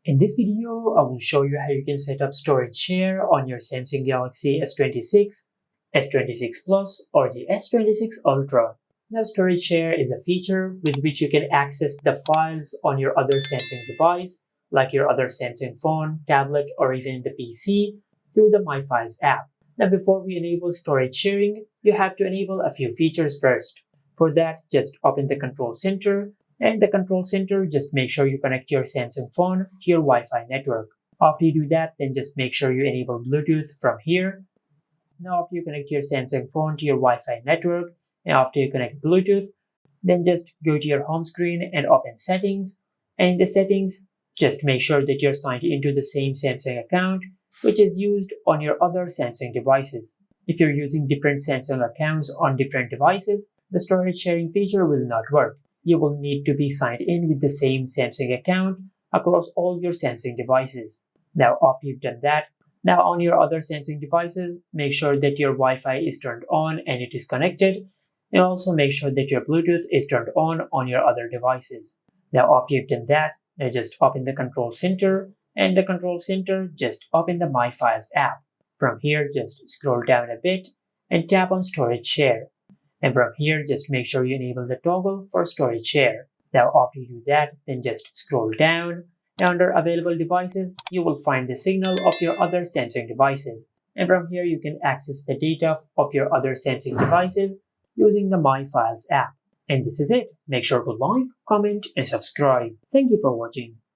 In this video, I will show you how you can set up storage share on your Samsung Galaxy S26, S26 Plus, or the S26 Ultra. Now, storage share is a feature with which you can access the files on your other Samsung device, like your other Samsung phone, tablet, or even the PC, through the My Files app. Now, before we enable storage sharing, you have to enable a few features first. For that, just open the Control Center, and the Control Center, just make sure you connect your Samsung phone to your Wi-Fi network. After you do that, then just make sure you enable Bluetooth from here. Now after you connect your Samsung phone to your Wi-Fi network, and after you connect Bluetooth, then just go to your home screen and open Settings. And in the Settings, just make sure that you're signed into the same Samsung account which is used on your other Samsung devices. If you're using different Samsung accounts on different devices, the storage sharing feature will not work. You will need to be signed in with the same Samsung account across all your Samsung devices. Now, after you've done that, now on your other Samsung devices, make sure that your Wi-Fi is turned on and it is connected, and also make sure that your Bluetooth is turned on your other devices. Now, after you've done that, now just open the Control Center, and the Control Center, just open the My Files app. From here, just scroll down a bit and tap on Storage Share. And from here, just make sure you enable the toggle for storage share. Now, after you do that, then just scroll down. And under Available Devices, you will find the signal of your other Samsung devices. And from here, you can access the data of your other Samsung devices using the My Files app. And this is it. Make sure to like, comment, and subscribe. Thank you for watching.